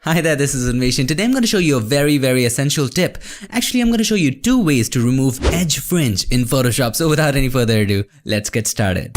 Hi there, this is Unmesh. Today I'm going to show you a very essential tip. Actually, I'm going to show you 2 ways to remove edge fringe in Photoshop. So without any further ado, let's get started.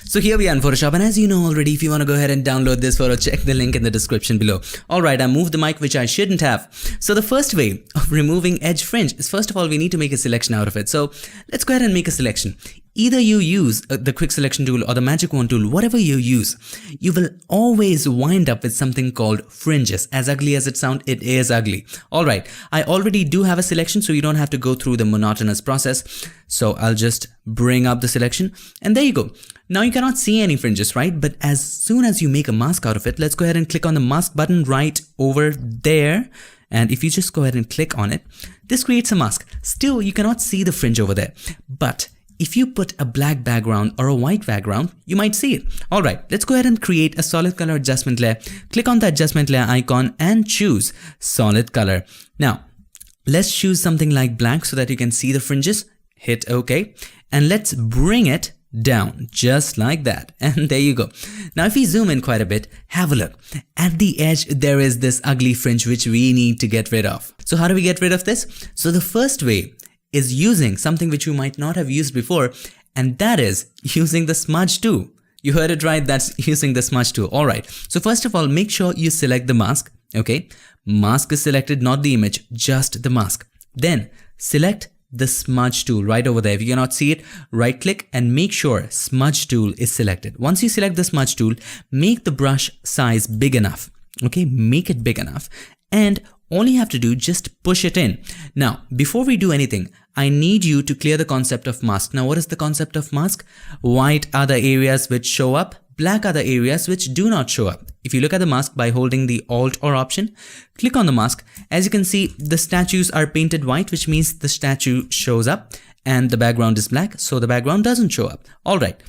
So here we are in Photoshop, and as you know already, if you want to go ahead and download this photo, check the link in the description below. Alright, I moved the mic, which I shouldn't have. So the first way of removing edge fringe is, first of all, we need to make a selection out of it. So let's go ahead and make a selection. Either you use the quick selection tool or the magic wand tool, whatever you use, you will always wind up with something called fringes. As ugly as it sounds, it is ugly. Alright, I already do have a selection, so you don't have to go through the monotonous process. So I'll just bring up the selection, and there you go. Now you cannot see any fringes, right? But as soon as you make a mask out of it, let's go ahead and click on the mask button right over there. And if you just go ahead and click on it, this creates a mask. Still, you cannot see the fringe over there. But if you put a black background or a white background, you might see it. Alright, let's go ahead and create a solid color adjustment layer. Click on the adjustment layer icon and choose solid color. Now, let's choose something like black so that you can see the fringes. Hit OK. And let's bring it down just like that, and there you go. Now if we zoom in quite a bit, have a look. At the edge there is this ugly fringe which we need to get rid of. So how do we get rid of this? So the first way is using something which you might not have used before, and that is using the smudge tool. You heard it right, that's using the smudge tool. Alright, so first of all, make sure you select the mask. Okay, mask is selected, not the image, just the mask. Then select the smudge tool right over there. If you cannot see it, right click and make sure smudge tool is selected. Once you select the smudge tool, make the brush size big enough. Okay, make it big enough, and all you have to do, just push it in. Now before we do anything, I need you to clear the concept of mask. Now what is the concept of mask? White are the areas which show up, black are the areas which do not show up. If you look at the mask by holding the Alt or Option, click on the mask. As you can see, the statues are painted white, which means the statue shows up, and the background is black, so the background doesn't show up. Alright,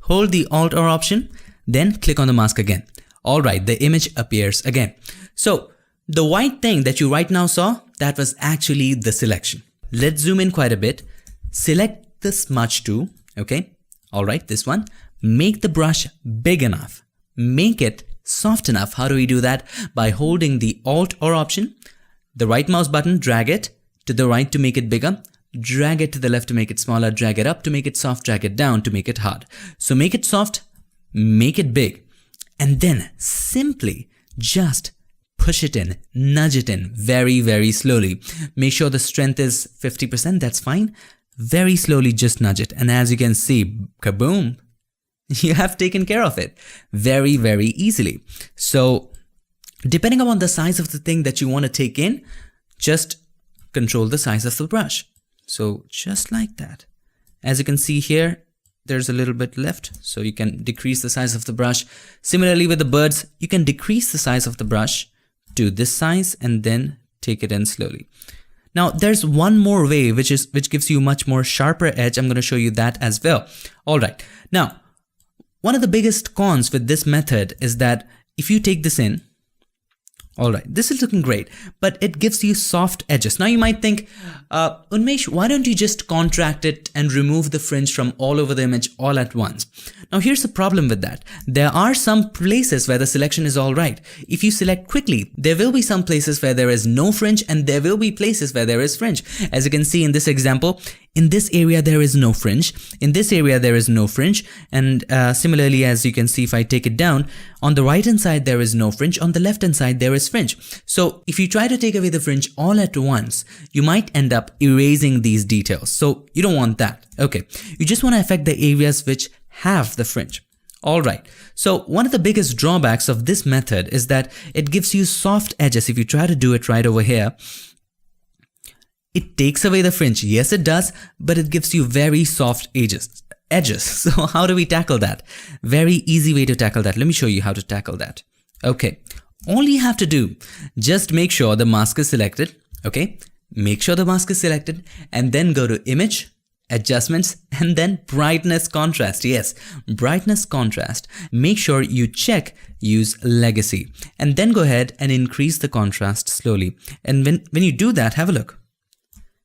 hold the Alt or Option, then click on the mask again. Alright, the image appears again. So the white thing that you right now saw, that was actually the selection. Let's zoom in quite a bit. Select the smudge tool, okay? Alright, this one. Make the brush big enough. Make it soft enough. How do we do that? By holding the Alt or Option, the right mouse button, drag it to the right to make it bigger, drag it to the left to make it smaller, drag it up to make it soft, drag it down to make it hard. So make it soft, make it big, and then simply just push it in, nudge it in very slowly. Make sure the strength is 50%, that's fine. Very slowly just nudge it, and as you can see, kaboom! You have taken care of it very easily. So depending upon the size of the thing that you want to take in, just control the size of the brush. So just like that. As you can see here, there's a little bit left, so you can decrease the size of the brush. Similarly with the birds, you can decrease the size of the brush to this size and then take it in slowly. Now there's one more way which gives you much more sharper edge. I'm going to show you that as well. Alright, now one of the biggest cons with this method is that if you take this in, alright, this is looking great, but it gives you soft edges. Now you might think, Unmesh, why don't you just contract it and remove the fringe from all over the image all at once? Now here's the problem with that. There are some places where the selection is alright. If you select quickly, there will be some places where there is no fringe, and there will be places where there is fringe. As you can see in this example, in this area there is no fringe, in this area there is no fringe, and similarly, as you can see, if I take it down, on the right hand side there is no fringe, on the left hand side there is fringe. So if you try to take away the fringe all at once, you might end up erasing these details. So you don't want that. Okay, you just want to affect the areas which have the fringe. Alright, so one of the biggest drawbacks of this method is that it gives you soft edges. If you try to do it right over here, it takes away the fringe. Yes, it does, but it gives you very soft edges. So how do we tackle that? Very easy way to tackle that. Let me show you how to tackle that. Okay, all you have to do, just make sure the mask is selected. Okay, make sure the mask is selected, and then go to Image, Adjustments, and then Brightness Contrast. Yes, Brightness Contrast. Make sure you check Use Legacy, and then go ahead and increase the contrast slowly. And when you do that, have a look.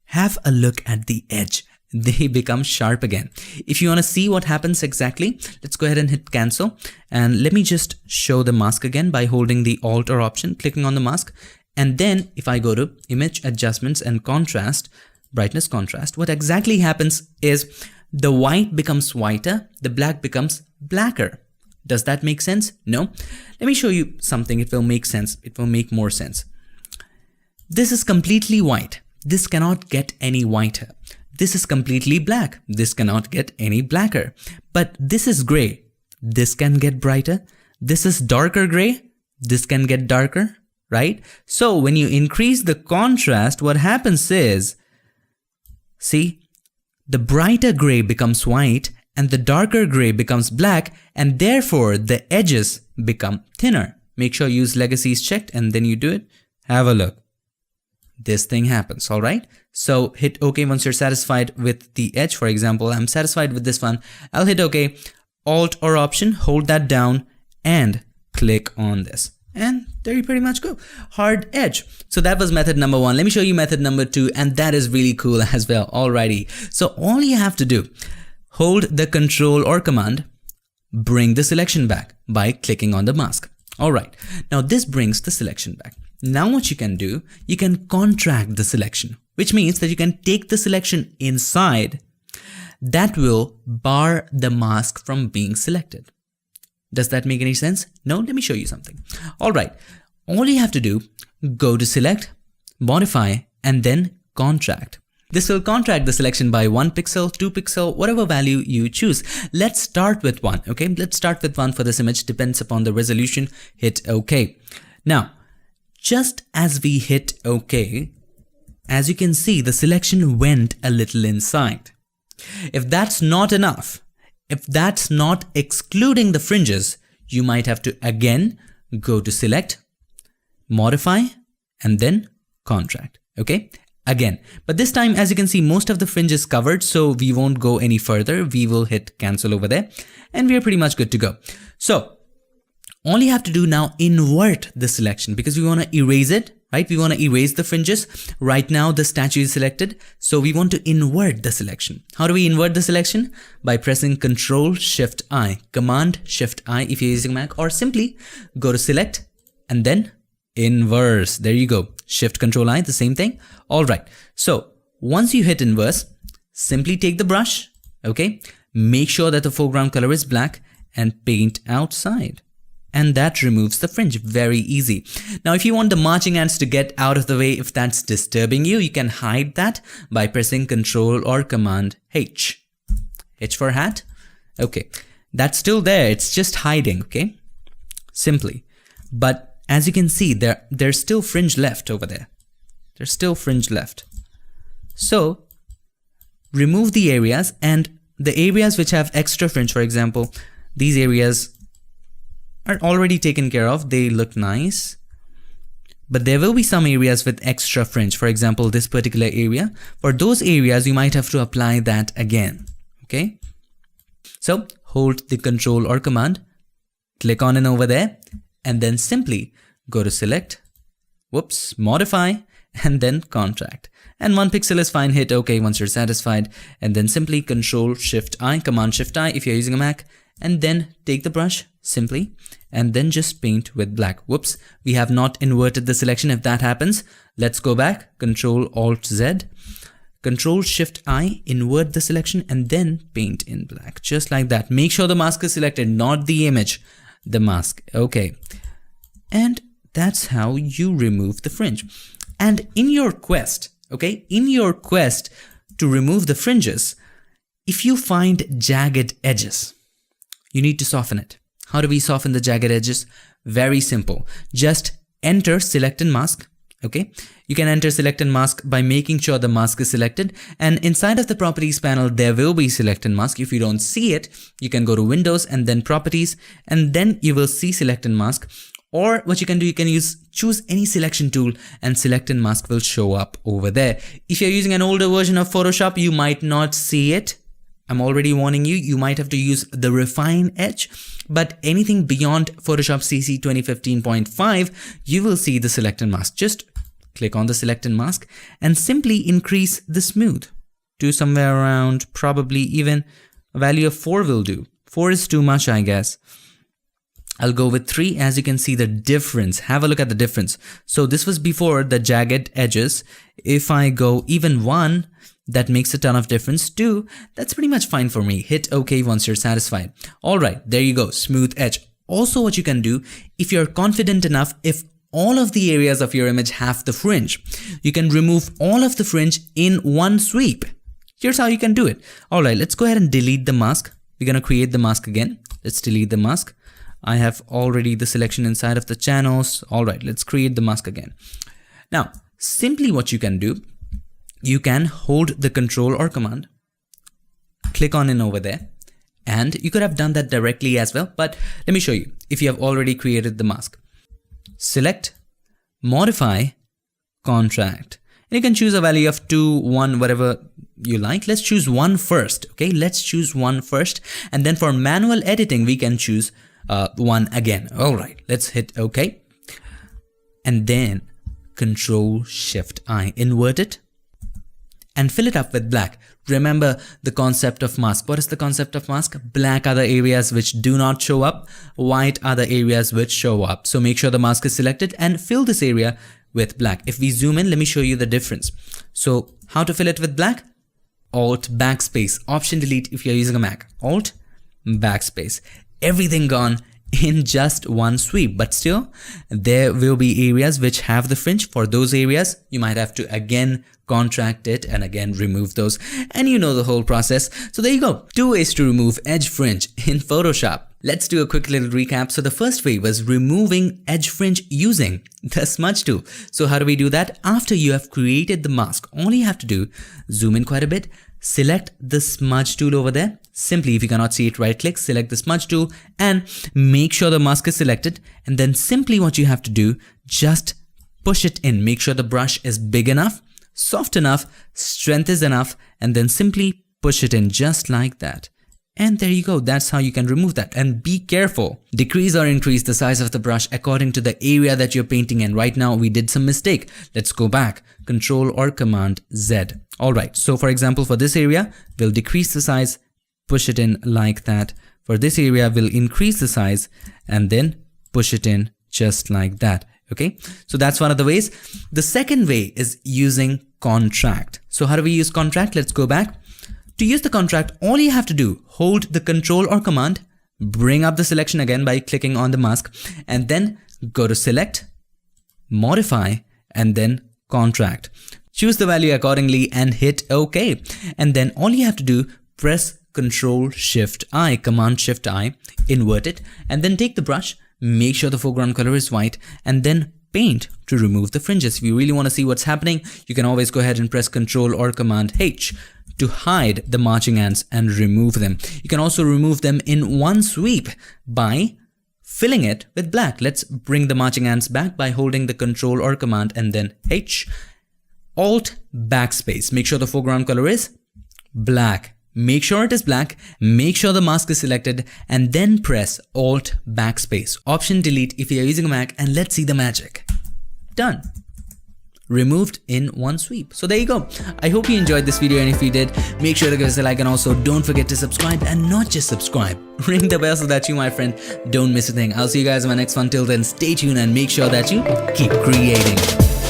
Have a look at the edge. they become sharp again. If you want to see what happens exactly, let's go ahead and hit cancel. And let me just show the mask again by holding the Alt or Option, clicking on the mask. And then if I go to Image Adjustments and Contrast, Brightness Contrast, what exactly happens is the white becomes whiter, the black becomes blacker. Does that make sense? No? Let me show you something. It will make sense. It will make more sense. This is completely white. This cannot get any whiter. This is completely black. This cannot get any blacker. But this is gray. This can get brighter. This is darker gray. This can get darker, right? So when you increase the contrast, what happens is, see, the brighter gray becomes white and the darker gray becomes black, and therefore the edges become thinner. Make sure use legacy is checked and then you do it. Have a look. This thing happens, all right? So hit OK once you're satisfied with the edge. For example, I'm satisfied with this one. I'll hit OK, Alt or Option, hold that down and click on this. And there you pretty much go. Hard edge. So that was method number 1. Let me show you method number 2, and that is really cool as well. Alrighty. So all you have to do, hold the Control or Command, bring the selection back by clicking on the mask. Alright. Now this brings the selection back. Now what you can do, you can contract the selection, which means that you can take the selection inside. That will bar the mask from being selected. Does that make any sense? No? Let me show you something. Alright, all you have to do, go to Select, Modify, and then Contract. This will contract the selection by 1 pixel, 2 pixel, whatever value you choose. Let's start with 1, okay? Let's start with 1 for this image, depends upon the resolution. Hit OK. Now, just as we hit OK, as you can see, the selection went a little inside. If that's not enough, if that's not excluding the fringes, you might have to again go to Select, Modify, and then Contract, okay? Again, but this time, as you can see, most of the fringe is covered, so we won't go any further. We will hit cancel over there, and we are pretty much good to go. So, all you have to do now, invert the selection because we want to erase it, right? We want to erase the fringes. Right now, the statue is selected, so we want to invert the selection. How do we invert the selection? By pressing Control-Shift-I, Command-Shift-I if you're using Mac, or simply go to Select and then Inverse. There you go. Shift-Control-I, the same thing. All right. So once you hit Inverse, simply take the brush, okay? Make sure that the foreground color is black and paint outside. And that removes the fringe. Very easy. Now, if you want the marching ants to get out of the way, if that's disturbing you, you can hide that by pressing Control or Command H. H for hat. Okay. That's still there. It's just hiding, okay? Simply. But as you can see, there's still fringe left over there. There's still fringe left. So, remove the areas, and the areas which have extra fringe, for example, these areas are already taken care of. They look nice. But there will be some areas with extra fringe. For example, this particular area. For those areas, you might have to apply that again. Okay? So, hold the Control or Command, click on it over there, and then simply go to Select, Modify, and then Contract. And 1 pixel is fine. Hit OK once you're satisfied, and then simply Control-Shift-I, Command-Shift-I if you're using a Mac, and then take the brush simply and then just paint with black. Whoops, we have not inverted the selection. If that happens, let's go back, Control-Alt-Z, Control-Shift-I, invert the selection, and then paint in black, just like that. Make sure the mask is selected, not the image, the mask. Okay, and that's how you remove the fringe. And in your quest, okay, in your quest to remove the fringes, if you find jagged edges, you need to soften it. How do we soften the jagged edges? Very simple. Just enter Select and Mask. Okay, you can enter Select and Mask by making sure the mask is selected, and inside of the Properties panel there will be Select and Mask. If you don't see it, you can go to Windows and then Properties, and then you will see Select and Mask. Or what you can do, you can choose any selection tool and Select and Mask will show up over there. If you're using an older version of Photoshop, you might not see it. I'm already warning you, you might have to use the Refine Edge, but anything beyond Photoshop CC 2015.5, you will see the Select and Mask. Just click on the Select and Mask and simply increase the smooth to somewhere around probably even a value of 4 will do. 4 is too much, I guess. I'll go with 3. As you can see the difference, have a look at the difference. So this was before the jagged edges. If I go even 1, that makes a ton of difference. 2, that's pretty much fine for me. Hit OK once you're satisfied. Alright, there you go, smooth edge. Also what you can do, if you're confident enough, if all of the areas of your image have the fringe, you can remove all of the fringe in one sweep. Here's how you can do it. Alright, let's go ahead and delete the mask. We're gonna create the mask again. Let's delete the mask. I have already the selection inside of the channels. Alright, let's create the mask again. Now, simply what you can do, you can hold the control or command, click on in over there, and you could have done that directly as well, but let me show you. If you have already created the mask, select, modify, contract. And you can choose a value of 2, 1, whatever you like. Let's choose 1 first, okay? Let's choose 1 first. And then for manual editing, we can choose 1 again. All right, let's hit OK. And then Control-Shift-I, invert it and fill it up with black. Remember the concept of mask. What is the concept of mask? Black are the areas which do not show up. White are the areas which show up. So make sure the mask is selected and fill this area with black. If we zoom in, let me show you the difference. So how to fill it with black? Alt backspace, Option delete if you're using a Mac. Alt backspace. Everything gone in just one sweep, but still there will be areas which have the fringe. For those areas, you might have to again contract it and again remove those, and you know the whole process. So there you go, 2 ways to remove edge fringe in Photoshop. Let's do a quick little recap. So the first way was removing edge fringe using the smudge tool. So how do we do that? After you have created the mask, all you have to do, zoom in quite a bit, select the smudge tool over there. Simply, if you cannot see it, right click, select the smudge tool and make sure the mask is selected. And then simply what you have to do, just push it in. Make sure the brush is big enough, soft enough, strength is enough, and then simply push it in just like that. And there you go, that's how you can remove that. And be careful, decrease or increase the size of the brush according to the area that you're painting in. Right now we did some mistake. Let's go back, Control or Command Z. Alright, so for example, for this area, we'll decrease the size, push it in like that. For this area, we'll increase the size and then push it in just like that. Okay, so that's one of the ways. The second way is using contract. So how do we use contract? Let's go back. To use the contract, all you have to do, hold the Control or Command, bring up the selection again by clicking on the mask, and then go to Select, Modify, and then Contract. Choose the value accordingly and hit OK. And then all you have to do, press Control-Shift-I, Command-Shift-I, invert it, and then take the brush, make sure the foreground color is white, and then paint to remove the fringes. If you really want to see what's happening, you can always go ahead and press Control or Command H to hide the marching ants and remove them. You can also remove them in one sweep by filling it with black. Let's bring the marching ants back by holding the Control or Command and then H. Alt backspace. Make sure the foreground color is black. Make sure it is black, make sure the mask is selected, and then press Alt backspace. Option delete if you're using a Mac, and let's see the magic. Done. Removed in one sweep. So there you go. I hope you enjoyed this video, and if you did, make sure to give us a like, and also don't forget to subscribe, and not just subscribe. Ring the bell so that you, my friend, don't miss a thing. I'll see you guys in my next one. Till then, stay tuned and make sure that you keep creating.